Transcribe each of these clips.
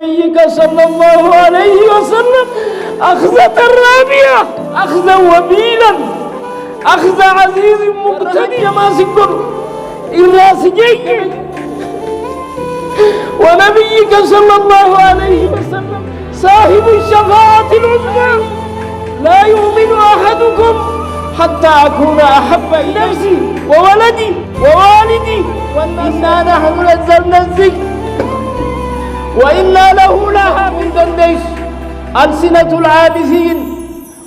نبيك صلى الله عليه وسلم أخذة رابية، أخذا وبيلا، أخذ عزيز مقتدي ماسك الراسجي. ونبيك صلى الله عليه وسلم صاحب الشفاعة العظمى، لا يؤمن أحدكم حتى أكون أحب إلى نفسي وولدي ووالدي إنا نحن نزلنا الذكر وإنا له لحافظون. ألسنة العابثين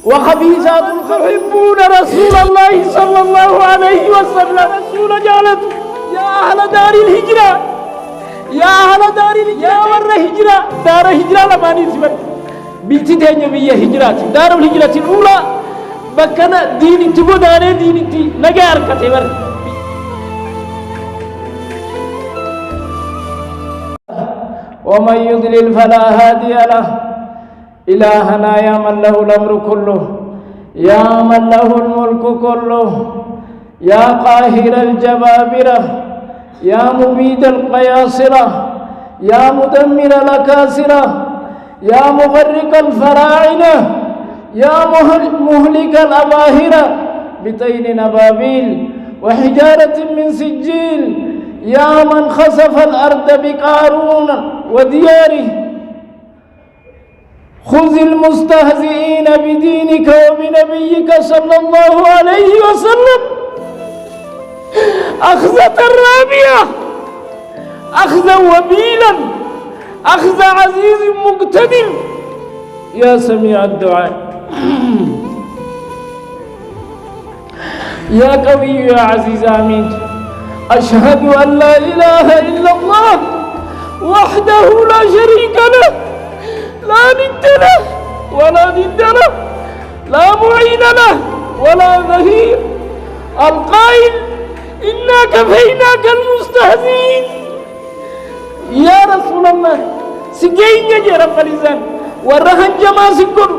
وخبيثات تحبون رسول الله صلى الله عليه وسلم. رسول جعلته يا أهل دار الهجرة، يا أهل دار الهجرة، ور هجرة، دار هجرة لما نسمع بيتي تاني بيا هجرات، دار الهجرة الأولى بكنا دين تبو دار دين تي نجار كتير. ومن يضلل فلا هادي له. إلهنا يا من له الأمر كله، يا من له الملك كله، يا قاهر الجبابرة، يا مبيد القياصرة، يا مدمر الأكاسرة، يا مغرق الفراعنة، يا مهلك الأباهرة بطين نبابيل وحجارة من سجيل، يا من خسف الأرض بقارون ودياره، خذ المستهزئين بدينك وبنبيك صلى الله عليه وسلم أخذة رابية، أخذا وبيلا، أخذ عزيز مقتدر. يا سميع الدعاء، يا قوي يا عزيز آمين. أشهد أن لا إله إلا الله وحده لا شريك له، لا ند له ولا ند له، لا معين له ولا ظهير. القائل إنا كفيناك المستهزئين. يا رسول الله سجين يا رب الإنسان ورهن جما سكر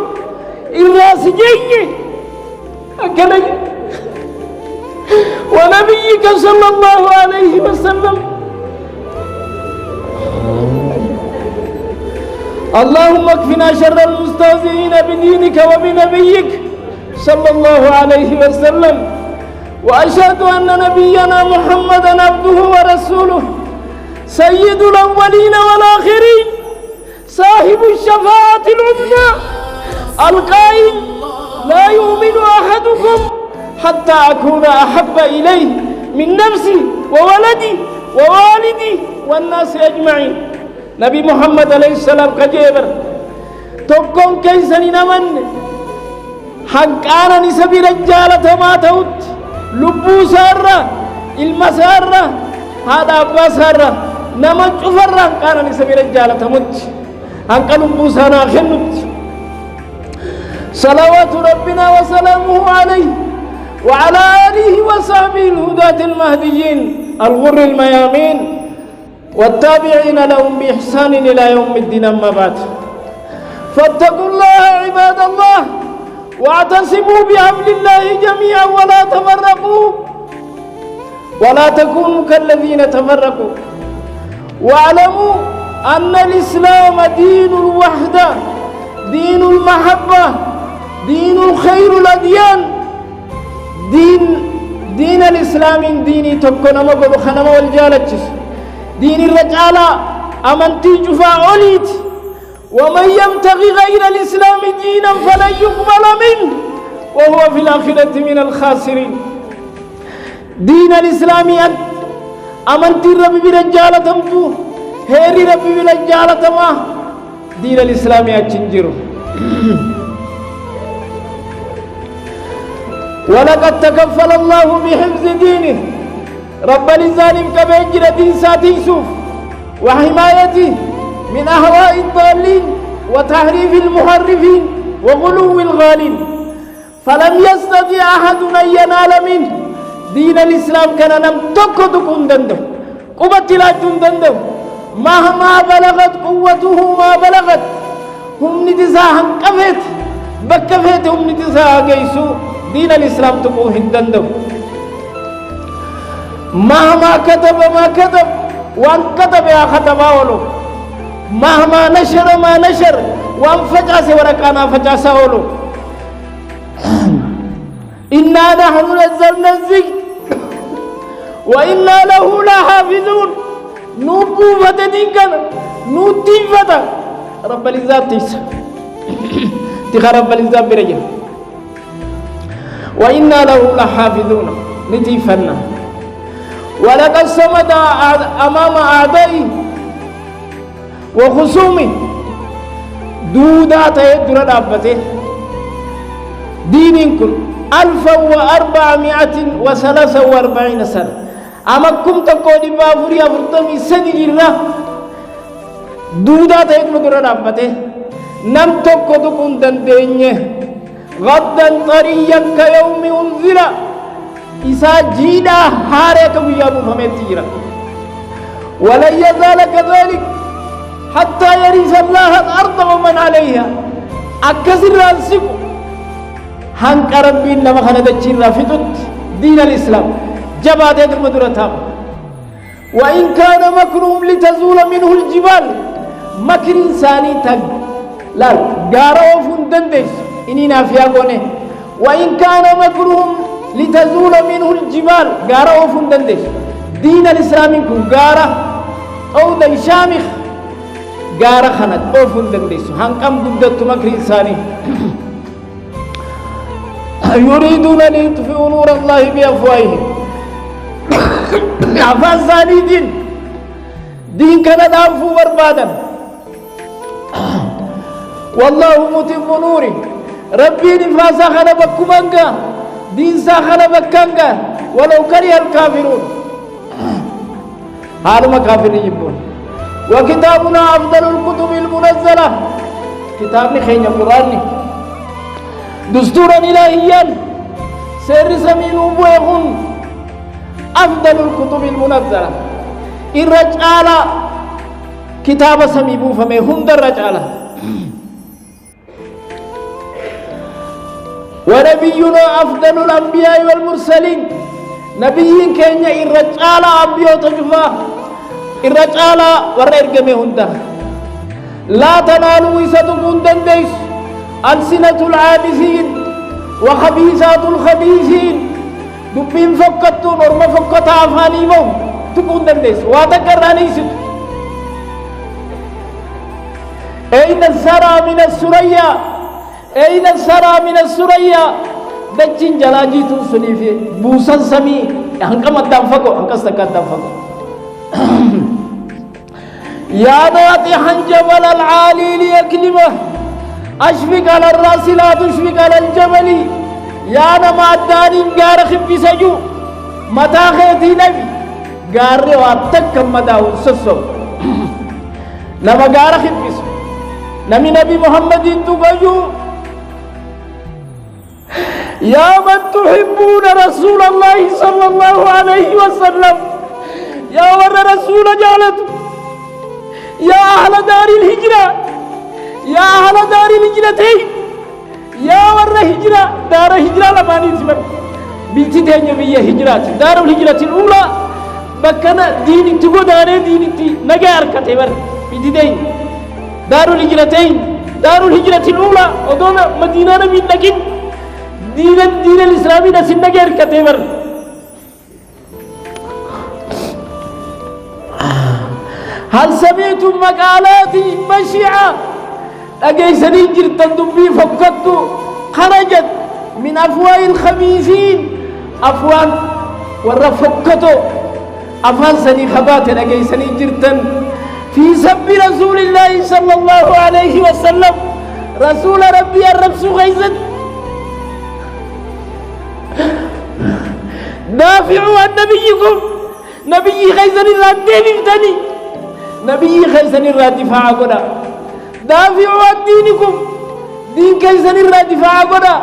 إلا سجين أكلي. ونبيك صلى الله عليه وسلم اللهم اكفنا شر المستهزئين بدينك وبنبيك صلى الله عليه وسلم. وأشهد أن نبينا محمدا عبده ورسوله سيد الأولين والآخرين، صاحب الشفاعة العظمى، القائل لا يؤمن أحدكم حتى أكون أحب إليه من نفسي وولدي ووالدي والناس أجمعين. نبي محمد عليه السلام كجبر تقوم كيسني نمن حقانا نسبي رجالة ما توت لبو سارة المسارة هذا أبا سارة نمن شفرة حقانا نسبي رجالة مت حقا لبو سانا خنت. صلوات ربنا وسلامه عليه وعلى آله وصحبه الهداة المهديين الغر الميامين والتابعين لهم بإحسان إلى يوم الدين. أما بعد، فاتقوا الله عباد الله واعتصموا بحبل الله جميعا ولا تفرقوا، ولا تكونوا كالذين تفرقوا. واعلموا أن الإسلام دين الوحدة، دين المحبة، دين الخير الأديان. دين الإسلام ديني تكون مقبل خنم والجالتش، دين الرجالة أمنتي جفا عليت. ومن يبتغي غير الإسلام دينا فلن يقبل منه وهو في الآخرة من الخاسرين. دين الإسلام أمنتي ربي برجالة تمتو هيري ربي برجالة ما دين الإسلام أتشنجره. ولقد تكفل الله بحفظ دينه، رب الظالم كبيجر دين ساتي سوف وحمايته من أهواء الضالين وتحريف المحرفين وغلو الغالين. فلم يستطيع أحد أن ينال منه دين الإسلام. كان نم تكتكم دندو قبتلاتهم دندو مهما بلغت قوته ما بلغت. هم نتزاهم كفت بكفت هم نتزاه قيسو دين الإسلام تقوه دندو. مهما كتب ما كتب وان كتب يا خطبا ولو مهما نشر ما نشر وانفجأس ورقانا فجأس أولو إنا نحن نزلنا الذكر وإنا له لحافظون نوبو فتدين نوتي فتا رب العزة تيسا تخا رب العزة برجع وإنا له لحافظون نتيفنا ولقد صمد أمام أعدائي وخصومي دودا تيدر الأبته دينكم 1443 سنة أمكم تقول بافري أفرطمي سنين الله دودا تيدر الأبته نم تقول دندينيه غدا طريا كيوم أنزل إسا جيدا حارك ويابو فمتيرا ولن يزال كذلك حتى يرث الله الأرض ومن عليها أكسر رأسكم هنك ربي لما خلد الجيرا فتت دين الإسلام جبادة المدرتام وإن كان مكرهم لتزول منه الجبال مكر إنساني تق لا غارو فندندش إننا في أغوني وإن كان مكرهم لتزول منه الجبال غارو فندندش دين الإسلام كن غارة أو دي شامخ غارة خنت أو فندندش هنكم قدت مكر إنساني يريدون أن يطفئوا نور الله بأفواههم عفان ثاني دين كان دافو بربادا والله متم نوري ربي نفاسا خنا بكمانغا دين ساخنا بكانغا ولو كره الكافرون هذا كافر يبون وكتابنا أفضل الكتب المنزلة كتابني خين القرآن دستورا إلهيا سر سمين وبيغن أفضل الكتب المنزلة الرجال كتاب سميبو فمي هند الرجال ونبينا أفضل الأنبياء والمرسلين نبي كينيا الرجال أنبياء تجفا الرجال ورئرقمي هندا لا تنالوا إساتكم دنديس ألسنة العابثين وخبيثات الخبيثين دبين فكتون ورما فكتا أفاني مو تكون دنديس واتكراني ست أين السرى من السرية أين السرى من السرية دجين جلاجي تنسني في بوسن سمي هنكم الدنفقو هنكستك الدنفقو يا ناطحا جبل العالي ليكلمه أشفق على الرأس لا تشفق على الجبل يا نما الداني غار خبي سجو متى خيتي نبي غار واتك مداه سسو لما غار خبي نبي نبي محمد تبجو يا من تحبون رسول الله صلى الله عليه وسلم يا ور رسول جالت يا أهل دار الهجرة يا أهل دار الهجرتين يا ور هجرة دار هجرة لماني زمن بيتي دنيا بيا هجرات دار الهجرة الأولى بكنا دين تقول دار دين تي نجار كتبر بيتي دين دار الهجرتين دار الهجرة الأولى ودون مدينة من لكن دين الإسلامي نسين نجار كتبر هل سمعتم مقالاتي بشعة أجيسني جرتن دبي فكتو خرجت من أفواه الخبيثين أفوان ورفكتو أفان سني خبات أجيسني جرتن في سب رسول الله صلى الله عليه وسلم رسول ربي الرب غيزت دافعوا عن نبيكم نبي غيزني الرادين افتني نبي غيزني الرادفاع قدا دافعوا عن دينكم دين غيزني الرادفاع قدا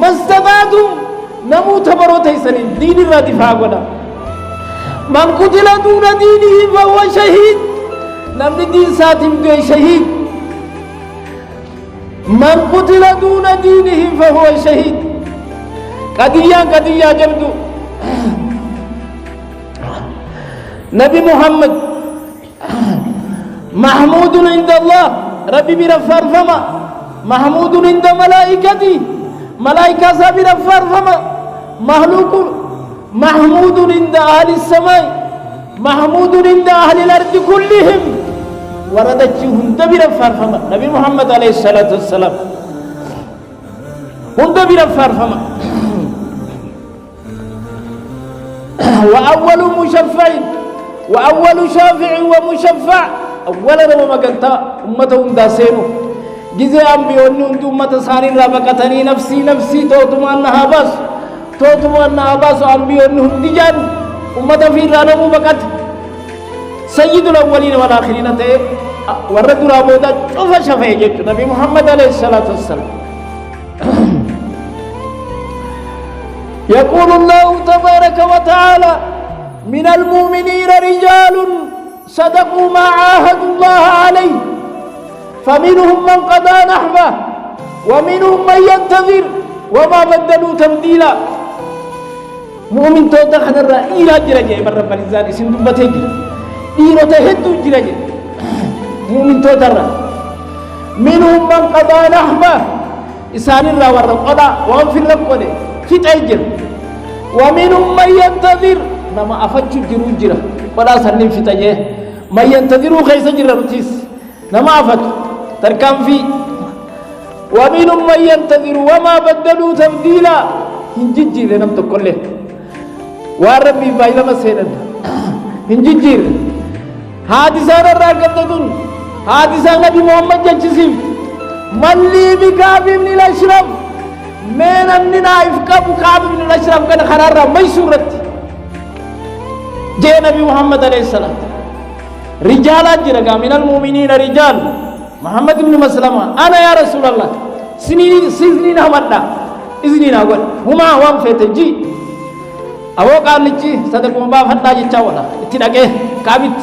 ما استطعتم نموت برو تيسني دين الرادفاع قدا من قتل دون دينه فهو شهيد نمني دين ساتم قوي شهيد من قتل دون دينه فهو شهيد قضية جبدو نبي محمد محمود عند الله ربي برفار فما محمود عند ملائكتي ملائكة سابر فرفما مخلوق محمود عند أهل السماء محمود عند أهل الأرض كلهم وردت هند برفار فما نبي محمد عليه الصلاة والسلام هند برفار فما وأول مشفع وأول شافع ومشفع أولا ما قلت أمتهم داسينو جزء أنبياء نند أمة سانين رابقتني نفسي نفسي توتما أنها باس أنبياء نند جان أمة في رانمو بقت سيد الأولين والآخرين تي ورد رابودا شوف شفاء جت نبي محمد عليه الصلاة والسلام يقول الله تبارك وتعالى من المؤمنين رجال صدقوا ما عاهدوا الله عليه فمنهم من قضى نحبه ومنهم من ينتظر وما بدلوا تبديلا مؤمن توتا خنرا إلى جرجة من رب العزة اسم دبته إلى تهدو جرجة مؤمن توتا منهم من قضى نحبه إسان الله والرقضاء وهم في الرقضة في تأجر ومنهم من ينتظر نما أفتش جرو جرا ولا سلم في تأجر من ينتظروا خيس جرا رتيس نما أفتش تركم في ومنهم من ينتظر وما بدلوا تبديلا هنجيجير نم تقوله وربي بايلا مسيرا هنجيجير حادثان الراقبتون حادثان نبي محمد جلسيف ملي بكعب بن الأشرف من أمننا إفكاب كعب بن الأشرف كان خرارا ميسورت جاء نبي محمد عليه السلام رجالات جرقا من المؤمنين رجال محمد بن مسلمة أنا يا رسول الله سنين همدا إذنين أقول هما وام فتنجي أبو قال لي صدق مبا فتا جتا ولا اتناكه كابت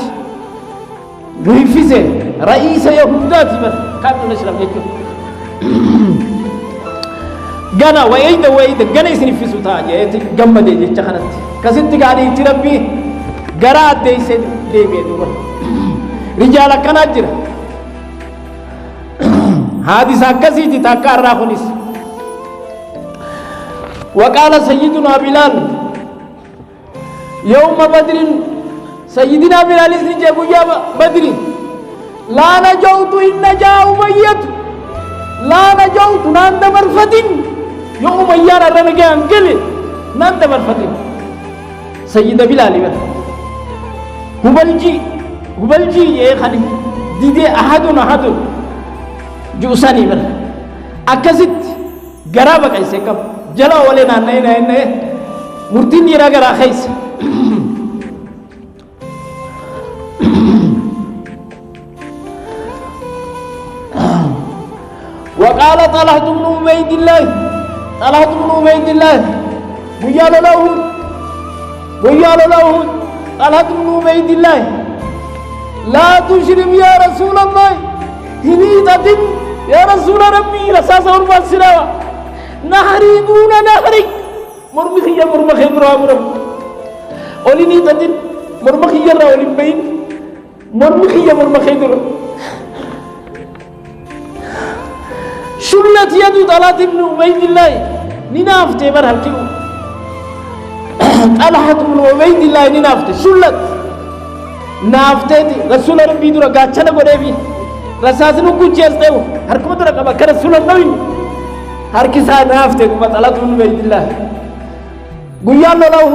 رئيسه رئيس يهودا تبر كابت الإسلام يجو غنا ويدا غنا يسني في سوتا جت جمد جتا خنت كسنت قال يتربي غرا ديس ديبي دور رجال كان اجر حادثة كسيتي تكار راخنيس وقال سيدنا بلال يوم بدر سيدنا بلال اسنجابو يا بدر لا نجوت إن نجاو ميت لا نجوت ناند مرفتين يوم يارا رمجا انقل ناند مرفتين سيد بلال هبلجي يا خالي ديدي أحد جوساني بر أكسيت غرابة كيسة كم جلا ولنا ناي مرتين يرا غرا خيس وقال طلحة بن عبيد الله ويا له طلحة بن عبيد الله لا تشرب يا رسول الله هنيدة يا رسول ربي رساسة والباسرة نهري دون نهرك مرمخية مرام أولي نيدة مرمخية راولي بين مرمخية در شلت يد طلحة بن عبيد الله ننافت برهلكيو طلحة بن عبيد الله ننافت شلت نافتي رسول ربي درا غاچنا غديبي رساسنو كوچيستو هركم درا كبا كرسول نوين هركسا نافتي كما طلحة بن عبيد الله غيان له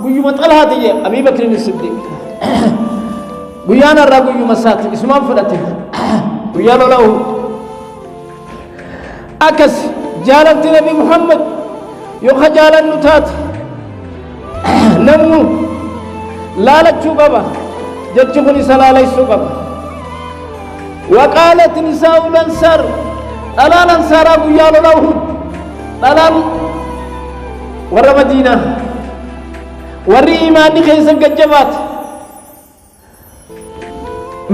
غيما طلحة دي ابي بكر الصديق غيان را غيما سات اسمه فدته غيان له أكس جالت نبي محمد يخجال النتات نمو لا لتشوبا جتشوني سلا ليسوبا وقالت نساء الأنصار ألا الأنصار أبو يالو له ألا ور مدينة ور إيماني خيسا قجبات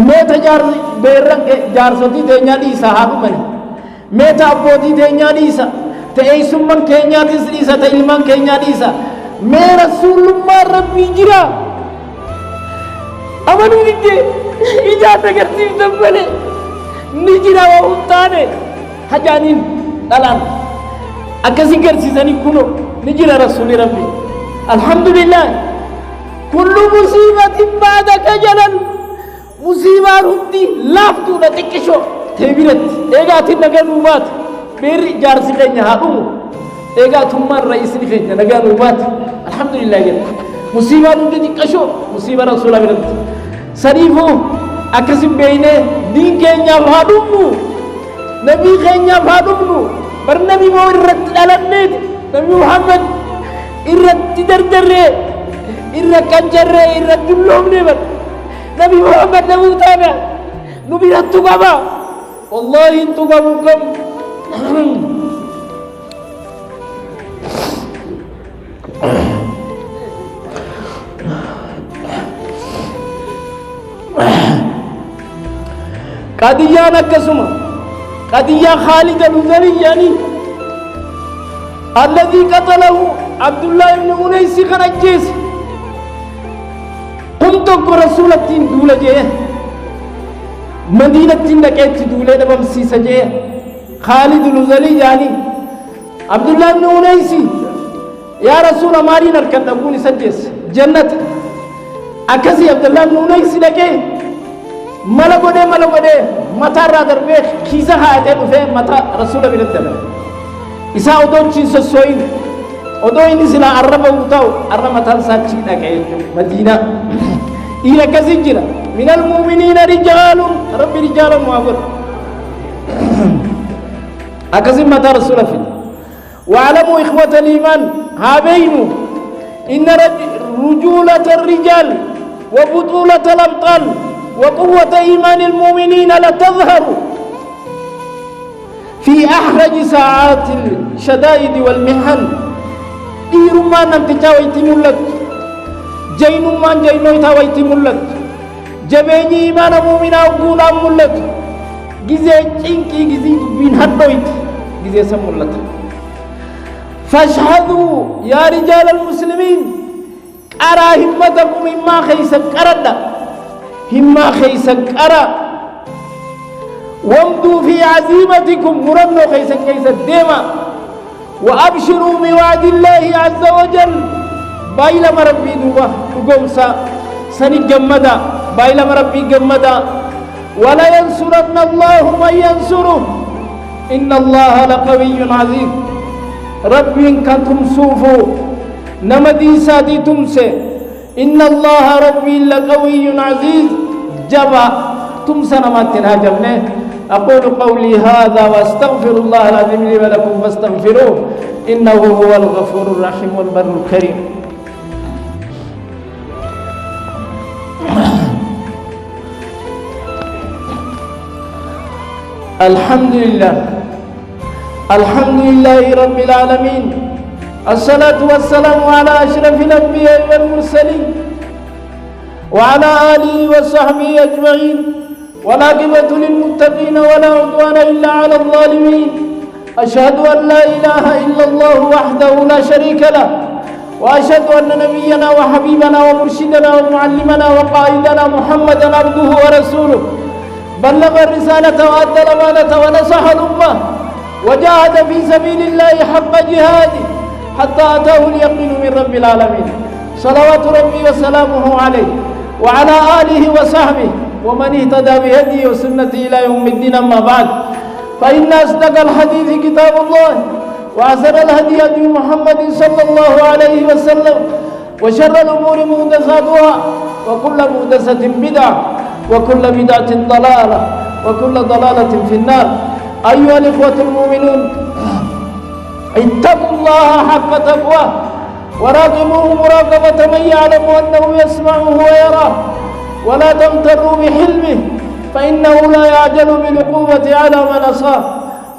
ميت بيرن جار سوتي دنيا دي صحابة مني ميتا أبوتي دنيا ديسا تأيسم من كينيا ديسا تأيمان كينيا ديسا مي رسول الله ربي جرا amanuu didde ijaan agarsiiftan malee ni jira waa huntaane hajaaniin dhalaan akkasii garsiisanii kunoo ni jira rasuuli rabbi alhamdulillah kullu musiibatin ba'daka jalan musiibaan hundi laaftuudha xiqqishoo ta'e biratti eegaatiin naganuu baate beerri jaarsi keenya haa dhumu eegaatummaan ra'iisni keenya naganuu baate alhamdulillah jedha musiibaan hundi xiqqishoo musiiba rasuula biratti saniifuu akkasin beeynee diin keenyaaf haa dhumnu nabii keenyaaf haa dhumnu bar nabi moo irratti dhalanneeti nabi muhammad irratti dardarree irra qancarree irra dulloomne bar nabi muhammad namuu taana nu birattu qaba wallahi intu qabu kam قضيان كسمة قضية خالد الهذلي الذي قتله عبد الله بن أنيس كان الجيس قمت رسول الدين دولة جيه مدينة نكيت دولة بمسيسة جيه خالد الهذلي يعني عبد الله بن أنيس يا رسول ماري نركن نقول سجس جنة أكسي عبد الله بن أنيس لكيه ملغودي متى رادر بيت كيسا هاته دفه متى رسول الله بيرتبه إسا أدون چين سوين أدون إنسلا عرب وطاو عرب متى ساتشي دكاي مدينة إلى كزيجرا من المؤمنين رجال رب رجال معبر أكزم متى رسول الله واعلموا إخوة الإيمان هابينوا إن رجولة الرجال وبطولة الأبطال وقوة إيمان المؤمنين لتظهر في أحرج ساعات الشدائد والمحن إيرمان نمتجا ويتمولت جينمان جينويتا ويتمولت جبيني إيمان مؤمنا وقولا مولت جزي چنكي جزي بين حدويت جزي سمولت فاشهدوا يا رجال المسلمين أرى همتكم إما خيسا قرد همّا خيسا قرأ وامدوا في عزيمتكم مرنو خيسا ديما وأبشروا بوعد الله عز وجل بايلا مربي دوبا وقومسا سني جمدا بايلا مربي جمدا ولا ينصرن الله من ينصره إن الله لقوي عزيز ربي كنتم سوفوا نمدي سادي تمسي إن الله ربي لقوي عزيز جبا تمسنا ما تنهاجمنا أقول قولي هذا وأستغفر الله العظيم لي ولكم فاستغفروه إنه هو الغفور الرحيم والبر الكريم الحمد لله رب العالمين الصلاة والسلام على أشرف الأنبياء والمرسلين وعلى آله وصحبه أجمعين والعاقبة للمتقين ولا عدوان إلا على الظالمين أشهد أن لا إله إلا الله وحده لا شريك له وأشهد أن نبينا وحبيبنا ومرشدنا ومعلمنا وقائدنا محمدا عبده ورسوله بلغ الرسالة وأدى الأمانة ونصح الأمة وجاهد في سبيل الله حق جهاده حتى أتاه اليقين من رب العالمين صلوات ربي وسلامه عليه وعلى آله وصحبه ومن اهتدى بهديه وسنته إلى يوم الدين أما بعد فإن أصدق الحديث كتاب الله وأحسن الهدي هدي محمد صلى الله عليه وسلم وشر الأمور محدثاتها وكل محدثة بدعة وكل بدعة ضلالة وكل ضلالة في النار أيها الإخوة المؤمنون اتقوا الله حق تقواه وراقبوه مراقبة من يعلم أنه يسمعه ويراه ولا تغتروا بحلمه فإنه لا يعجل بالعقوبة على من أصاه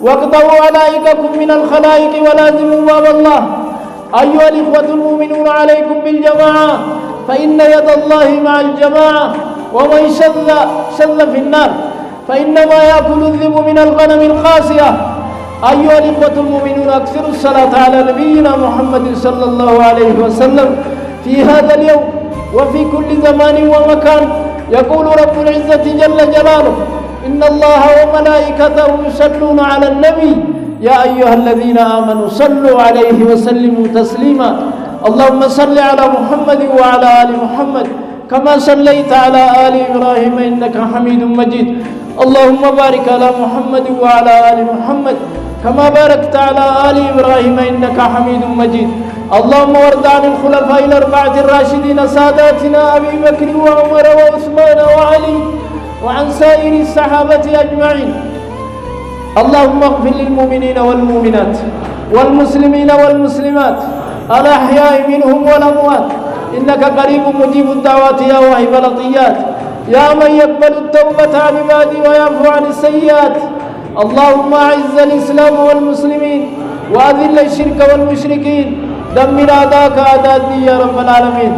واقطعوا علائككم من الخلائق ولازموا باب الله أيها الإخوة المؤمنون عليكم بالجماعة فإن يد الله مع الجماعة ومن شذ في النار فإنما يأكل الذئب من الغنم القاسية أيها الإخوة المؤمنون أكثروا الصلاة على نبينا محمد صلى الله عليه وسلم في هذا اليوم وفي كل زمان ومكان يقول رب العزة جل جلاله: إن الله وملائكته يصلون على النبي يا أيها الذين آمنوا صلوا عليه وسلموا تسليما. اللهم صل على محمد وعلى آل محمد كما صليت على آل إبراهيم إنك حميد مجيد. اللهم بارك على محمد وعلى آل محمد كما باركت على آل إبراهيم إنك حميد مجيد. اللهم وارض عن الخلفاء الأربعة الراشدين ساداتنا أبي بكر وعمر وعثمان وعلي وعن سائر الصحابة أجمعين. اللهم اغفر للمؤمنين والمؤمنات والمسلمين والمسلمات الأحياء منهم والأموات إنك قريب مجيب الدعوات يا واهب العطيات يا من يقبل التوبة عن عباده ويعفو عن السيئات. اللهم أعز الإسلام والمسلمين وأذل الشرك والمشركين دمر أعداءك أعداء الدين يا رب العالمين.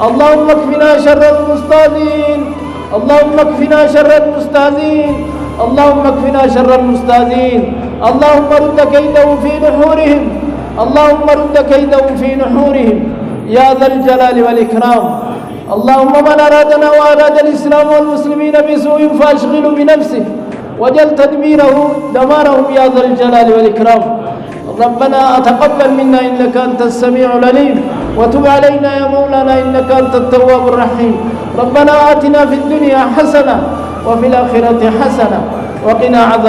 اللهم اكفنا شر المستهزئين اللهم اكفنا شر المستهزئين اللهم اكفنا شر المستهزئين. اللهم رد كيدهم في نحورهم اللهم رد كيدهم في نحورهم يا ذا الجلال والإكرام. اللهم من أرادنا وأراد الإسلام والمسلمين بسوء فأشغله بنفسه وجل تدميره دمارهم يا ذا الجلال والإكرام. ربنا أتقبل منا إنك أنت السميع العليم وتب علينا يا مولانا إنك أنت التواب الرحيم. ربنا آتنا في الدنيا حسنة وفي الآخرة حسنة وقنا عذاب